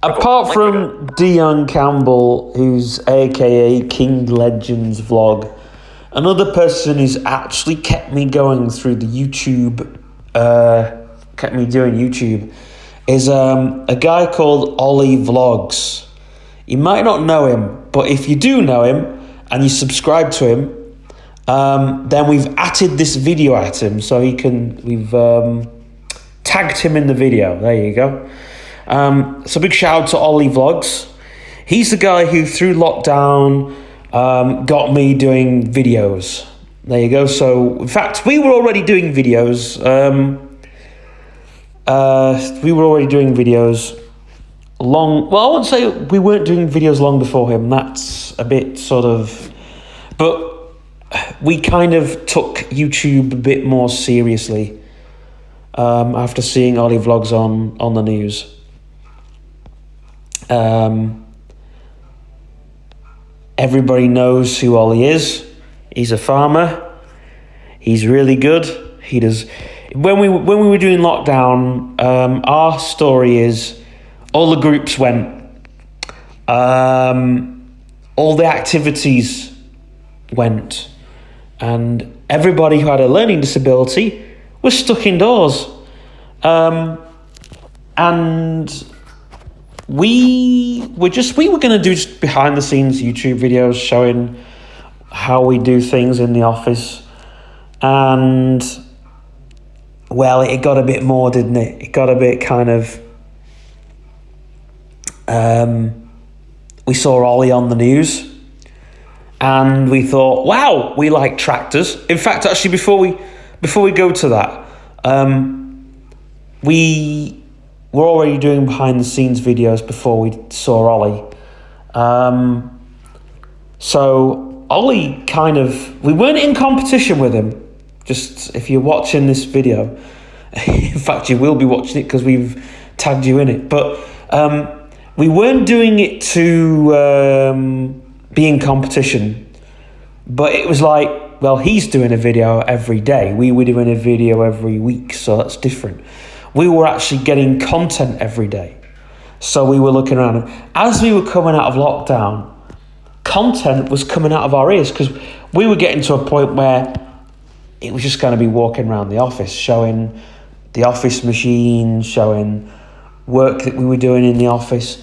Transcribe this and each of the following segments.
Apart from Dion Campbell, who's aka King Legends Vlog, another person who's actually kept me going through the YouTube, kept me doing YouTube, is a guy called Ollie Vlogs. You might not know him, but if you do know him and you subscribe to him, then we've added this video at him so he can. We've tagged him in the video. There you go. So big shout out to Ollie Vlogs. He's the guy who through lockdown got me doing videos. There you go. So in fact, we were already doing videos. Long. Well, I wouldn't say we weren't doing videos long before him. That's a bit sort of, but we kind of took YouTube a bit more seriously after seeing Ollie Vlogs on the news. Everybody knows who Ollie is. He's a farmer. He's really good. He does. When we were doing lockdown, our story is all the groups went. All the activities went, and everybody who had a learning disability was stuck indoors. And we were going to do just behind the scenes YouTube videos showing how we do things in the office. And well, it got a bit more, didn't it? It got a bit kind of, we saw Ollie on the news and we thought, wow, we like tractors. In fact, actually, before we go to that, we were already doing behind the scenes videos before we saw Ollie. So Ollie we weren't in competition with him. Just if you're watching this video, in fact, you will be watching it because we've tagged you in it. But we weren't doing it to be in competition. But it was like, well, he's doing a video every day. We were doing a video every week, so that's different. We were actually getting content every day. So we were looking around. As we were coming out of lockdown, content was coming out of our ears because we were getting to a point where it was just going to be walking around the office, showing the office machine, showing work that we were doing in the office.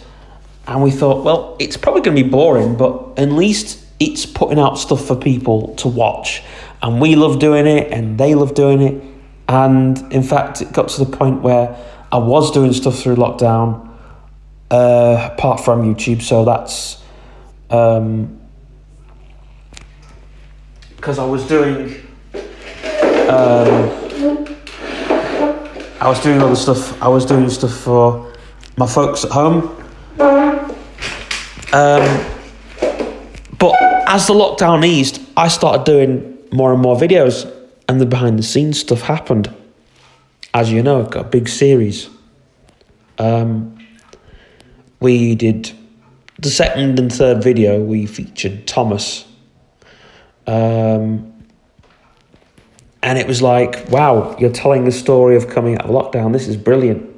And we thought, well, it's probably going to be boring, but at least it's putting out stuff for people to watch. And we love doing it, and they love doing it. And in fact, it got to the point where I was doing stuff through lockdown, apart from YouTube. So that's because I was doing other stuff. I was doing stuff for my folks at home. But as the lockdown eased, I started doing more and more videos, and the behind the scenes stuff happened. As you know, I've got a big series. We did the second and third video. We featured Thomas. And it was like, wow, you're telling the story of coming out of lockdown. This is brilliant.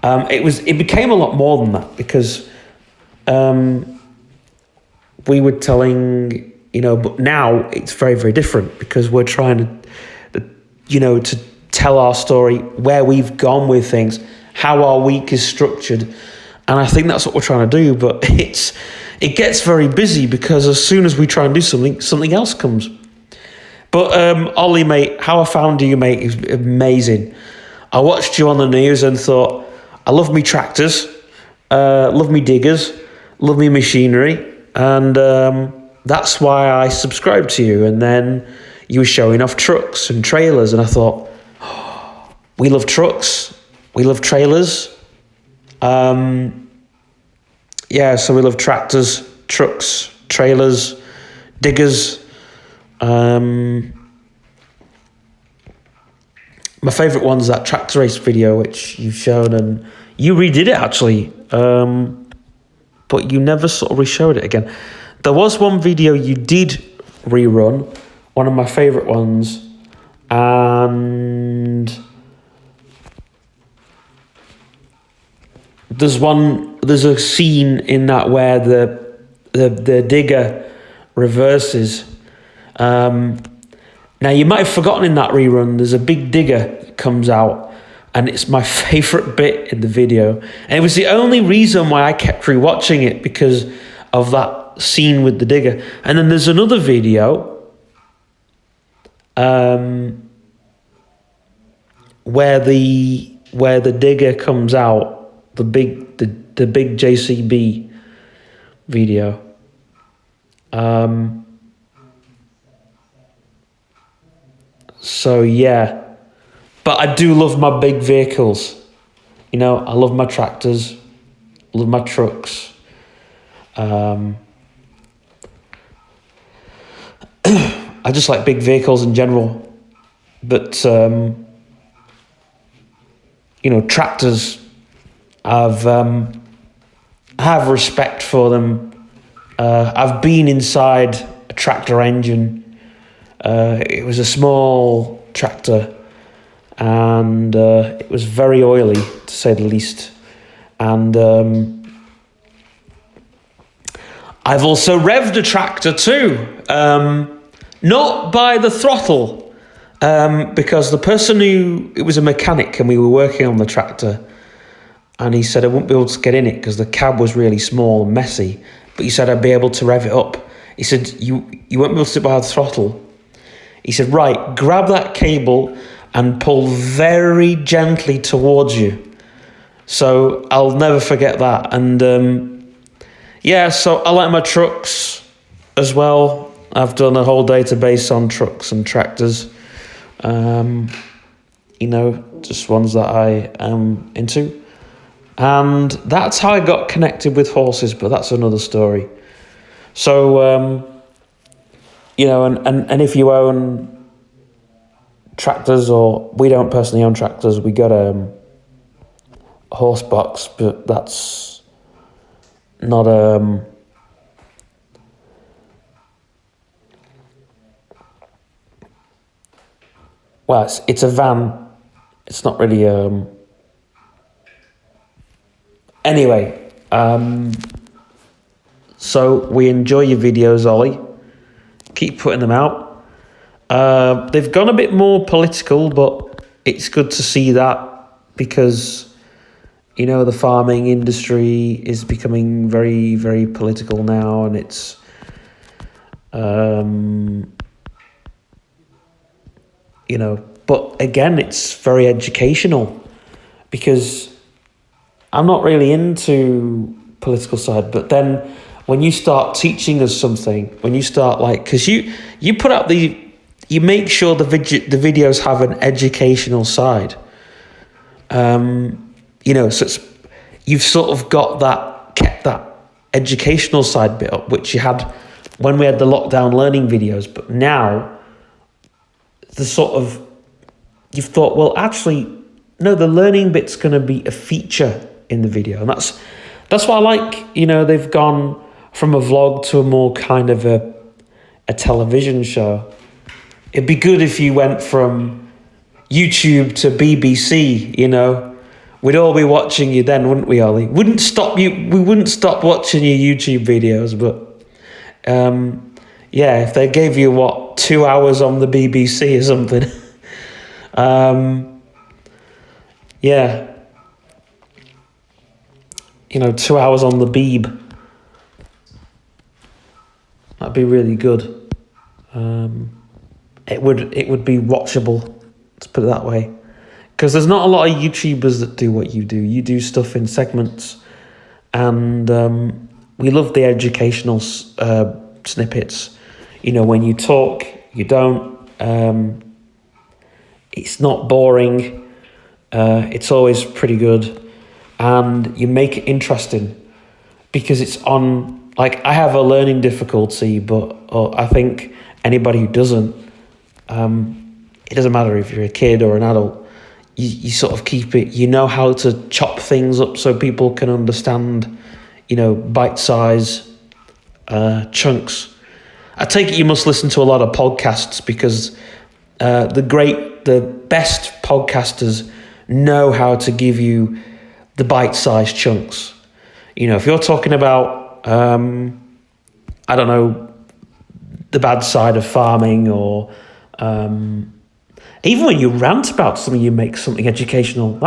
It became a lot more than that because we were telling, but now it's very, very different because we're trying to tell our story, where we've gone with things, how our week is structured. And I think that's what we're trying to do. But it gets very busy because as soon as we try and do something else comes. But Ollie, mate, how I found you, mate, is amazing. I watched you on the news and thought, I love me tractors, love me diggers, love me machinery, and that's why I subscribed to you. And then you were showing off trucks and trailers, and I thought, oh, we love trucks, we love trailers. So we love tractors, trucks, trailers, diggers. My favourite one's that tractor race video which you've shown, and you redid it actually, but you never sort of re-showed it again. There was one video you did rerun, one of my favourite ones, and there's one there's a scene in that where the digger reverses. Now you might have forgotten in that rerun, there's a big digger that comes out, and it's my favourite bit in the video. And it was the only reason why I kept rewatching it, because of that scene with the digger. And then there's another video where the digger comes out, the big JCB video. So yeah, but I do love my big vehicles. You know, I love my tractors, love my trucks. I just like big vehicles in general, but you know, tractors, I have respect for them. I've been inside a tractor engine. It was a small tractor, and it was very oily, to say the least. And I've also revved a tractor too, not by the throttle, because the person it was a mechanic, and we were working on the tractor, and he said I wouldn't be able to get in it because the cab was really small and messy, but he said I'd be able to rev it up. He said, you won't be able to sit by the throttle. He said, right, grab that cable and pull very gently towards you. So I'll never forget that. And yeah, so I like my trucks as well. I've done a whole database on trucks and tractors. You know, just ones that I am into. And that's how I got connected with horses, but that's another story. So, you know, and if you own tractors, or we don't personally own tractors, we got a horse box, but that's not well, it's a van. It's not really anyway. So we enjoy your videos, Ollie. Keep putting them out. They've gone a bit more political, but it's good to see that, because, you know, the farming industry is becoming very, very political now, and it's you know, but again, it's very educational, because I'm not really into political side, but then when you start teaching us something, when you start because you put out you make sure the videos have an educational side. You know, so you've sort of kept that educational side bit up, which you had when we had the lockdown learning videos, but now you've thought, well, actually, no, the learning bit's going to be a feature in the video, and that's why I like, you know, they've gone from a vlog to a more kind of a television show. It'd be good if you went from YouTube to BBC, you know. We'd all be watching you then, wouldn't we, Ollie? We wouldn't stop watching your YouTube videos, but yeah, if they gave you 2 hours on the BBC or something. Yeah. You know, 2 hours on the Beeb. That'd be really good. It would be watchable, let's put it that way. Because there's not a lot of YouTubers that do what you do. You do stuff in segments, and we love the educational snippets. You know, when you talk, you don't. It's not boring. It's always pretty good, and you make it interesting, because it's on. Like, I have a learning difficulty, but I think anybody who doesn't, it doesn't matter if you're a kid or an adult. You sort of keep it, you know how to chop things up so people can understand, you know, bite-size chunks. I take it you must listen to a lot of podcasts, because the best podcasters know how to give you the bite-sized chunks. You know, if you're talking about, I don't know, the bad side of farming, or even when you rant about something, you make something educational.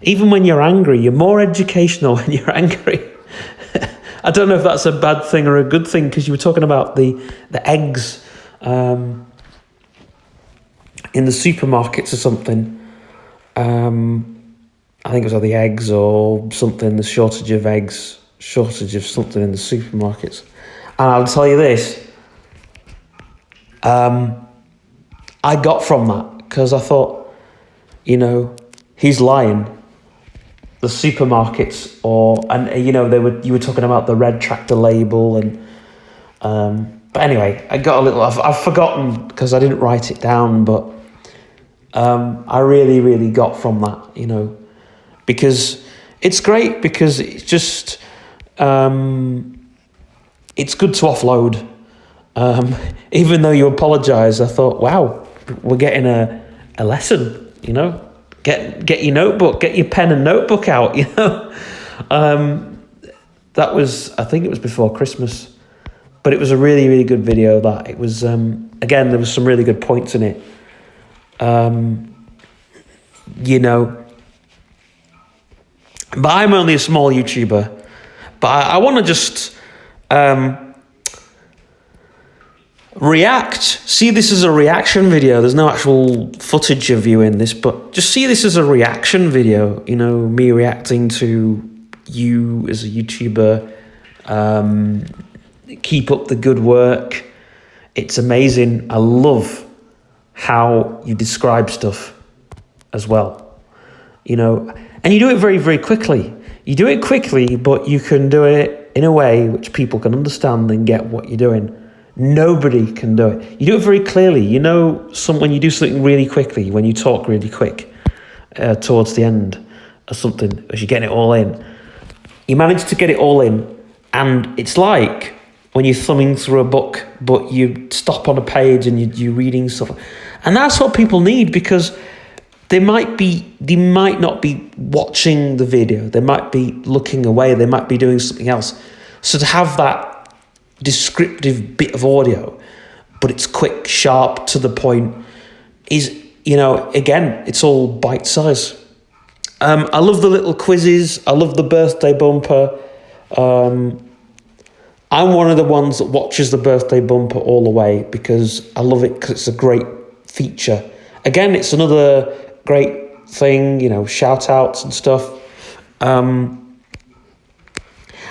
Even when you're angry, you're more educational when you're angry. I don't know if that's a bad thing or a good thing, because you were talking about the eggs in the supermarkets or something. I think it was the eggs or something, the shortage of something in the supermarkets. And I'll tell you this, I got from that, because I thought, you know, he's lying. The supermarkets, you were talking about the red tractor label, and but anyway, I got a little. I've forgotten because I didn't write it down, but I really got from that, you know, because it's great, because it's just it's good to offload. Even though you apologise, I thought, wow, we're getting a lesson, you know. Get your notebook, get your pen and notebook out, you know. That was, I think it was before Christmas, but it was a really good video. That it was, again, there was some really good points in it. You know, but I'm only a small YouTuber, but I want to just see this as a reaction video. There's no actual footage of you in this, but just see this as a reaction video, you know, me reacting to you as a YouTuber. Keep up the good work. It's amazing. I love how you describe stuff as well, you know, and you do it very quickly. You do it quickly, but you can do it in a way which people can understand and get what you're doing. Nobody can do it. You do it very clearly. You know, when you do something really quickly, when you talk really quick towards the end or something, as you're getting it all in, you manage to get it all in, and it's like when you're thumbing through a book, but you stop on a page and you're reading stuff, and that's what people need, because they might not be watching the video, they might be looking away, they might be doing something else. So to have that descriptive bit of audio, but it's quick, sharp, to the point, is, you know, again, it's all bite size. I love the little quizzes. I love the birthday bumper. I'm one of the ones that watches the birthday bumper all the way, because I love it, because it's a great feature. Again, it's another great thing, you know, shout outs and stuff.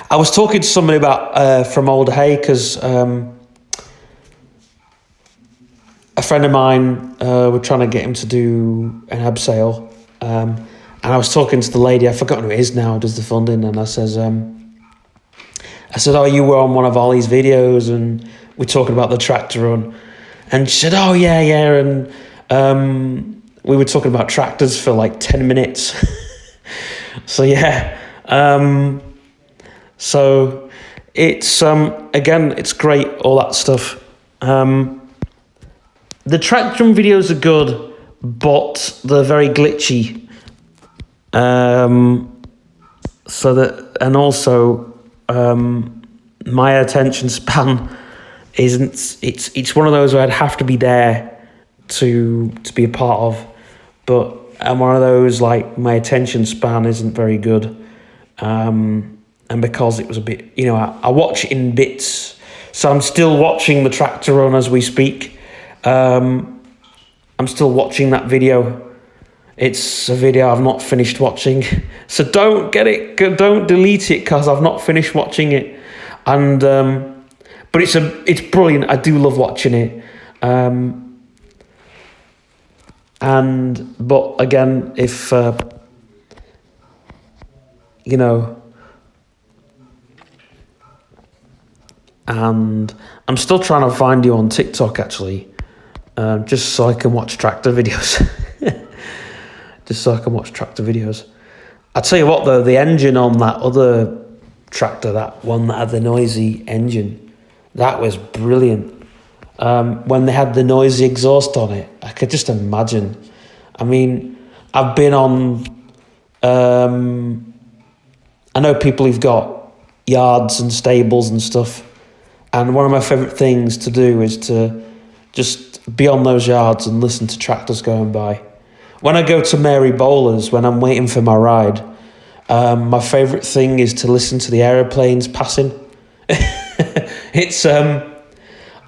I was talking to somebody about from Alder Hey, because a friend of mine, we're trying to get him to do an abseil, and I was talking to the lady, I've forgotten who it is now, does the funding, and I said, oh, you were on one of Ollie's videos, and we're talking about the tractor run, and she said, oh yeah, and we were talking about tractors for like 10 minutes. So yeah. So it's, again, it's great, all that stuff. The tractor run videos are good, but they're very glitchy. So that, and also, my attention span isn't, it's one of those where I'd have to be there to be a part of, but I'm one of those, like, my attention span isn't very good. And because it was a bit, you know, I watch it in bits. So I'm still watching the tractor run as we speak. I'm still watching that video. It's a video I've not finished watching. So don't delete it, because I've not finished watching it. And but it's brilliant. I do love watching it. But again, if you know, and I'm still trying to find you on TikTok, actually, just so I can watch tractor videos. I'll tell you what, though, the engine on that other tractor, that one that had the noisy engine, that was brilliant. When they had the noisy exhaust on it, I could just imagine. I mean, I've been on I know people who've got yards and stables and stuff, and one of my favourite things to do is to just be on those yards and listen to tractors going by. When I go to Mary Bowler's, when I'm waiting for my ride, my favourite thing is to listen to the aeroplanes passing. It's I'm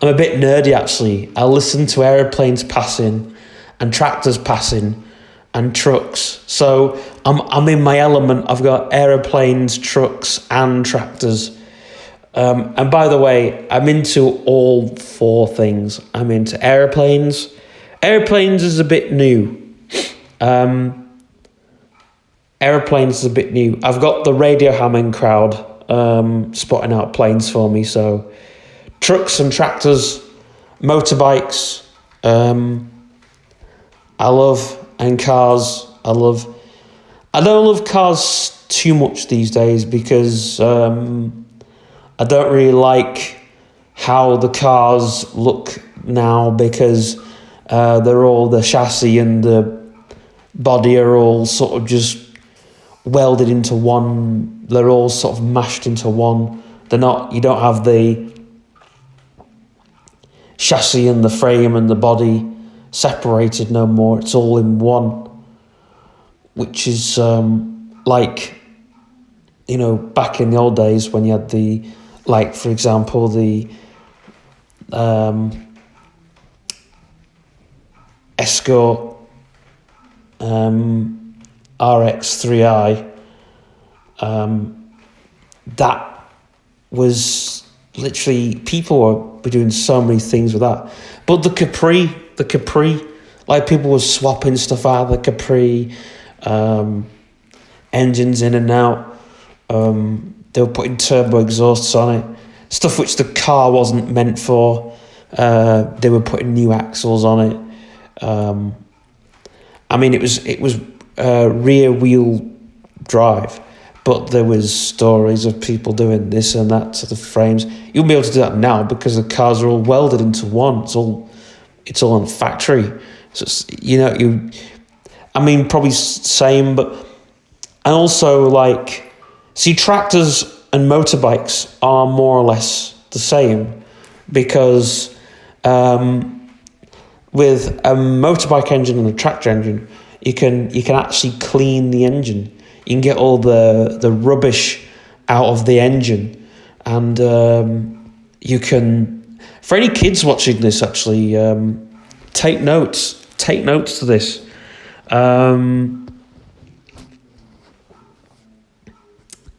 a bit nerdy actually. I listen to aeroplanes passing and tractors passing and trucks. So I'm in my element. I've got aeroplanes, trucks, and tractors. And by the way, I'm into all four things. I'm into aeroplanes. Aeroplanes is a bit new. Aeroplanes is a bit new. I've got the Radio Hamming crowd spotting out planes for me. So trucks and tractors, motorbikes, I love, and cars. I don't love cars too much these days because I don't really like how the cars look now because the chassis and the body are all sort of just welded into one. They're all sort of mashed into one. You don't have the chassis and the frame and the body separated no more. It's all in one, which is like, back in the old days when you had the, like, for example, the Escort RX3i, that was literally, people were doing so many things with that. But the Capri, like people were swapping stuff out of the Capri, engines in and out. They were putting turbo exhausts on it, stuff which the car wasn't meant for. They were putting new axles on it. I mean, it was rear wheel drive, but there was stories of people doing this and that to the frames. You'll be able to do that now because the cars are all welded into one. It's all on factory. So probably same, but, and also like, see, tractors and motorbikes are more or less the same because with a motorbike engine and a tractor engine, you can actually clean the engine. You can get all the rubbish out of the engine, and you can, for any kids watching this, actually take notes to this.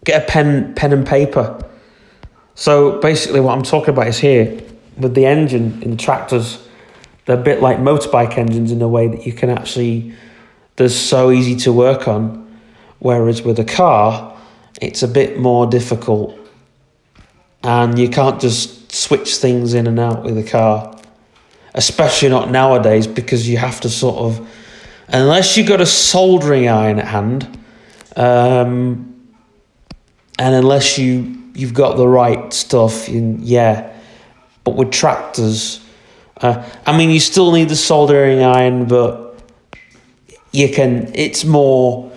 Get a pen and paper. So basically what I'm talking about is here, with the engine in the tractors, they're a bit like motorbike engines in a way that you can actually, they're so easy to work on. Whereas with a car, it's a bit more difficult. And you can't just switch things in and out with a car. Especially not nowadays, because you have to sort of, unless you've got a soldering iron at hand, and unless you've got the right stuff, but with tractors, you still need the soldering iron, but it's more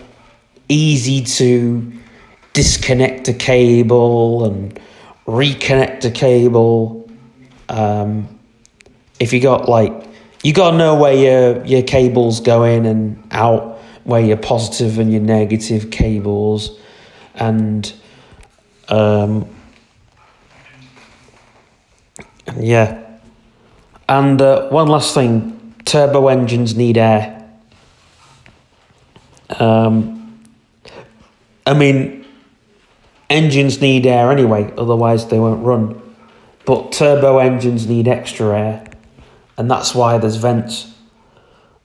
easy to disconnect a cable and reconnect a cable. If you got you got to know where your cable's going and out, where your positive and your negative cables, and And one last thing, turbo engines need air. Engines need air anyway, otherwise they won't run. But turbo engines need extra air, and that's why there's vents.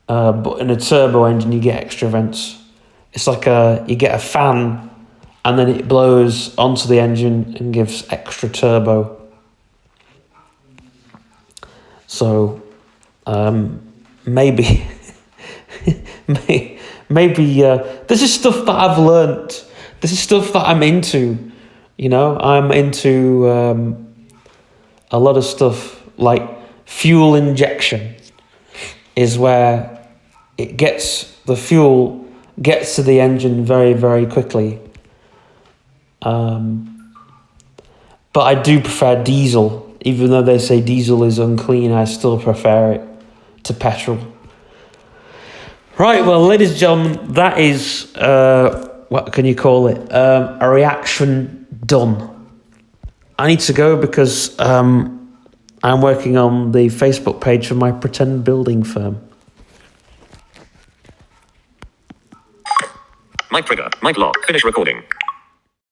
But in a turbo engine, you get extra vents. It's like you get a fan, and then it blows onto the engine and gives extra turbo. So maybe this is stuff that I've learnt. This is stuff that I'm into. I'm into a lot of stuff like fuel injection is where the fuel gets to the engine very, very quickly. But I do prefer diesel. Even though they say diesel is unclean, I still prefer it to petrol. Right, well, ladies and gentlemen, that is, what can you call it? A reaction done. I need to go because I'm working on the Facebook page for my pretend building firm. Mic trigger. Mic lock. Finish recording.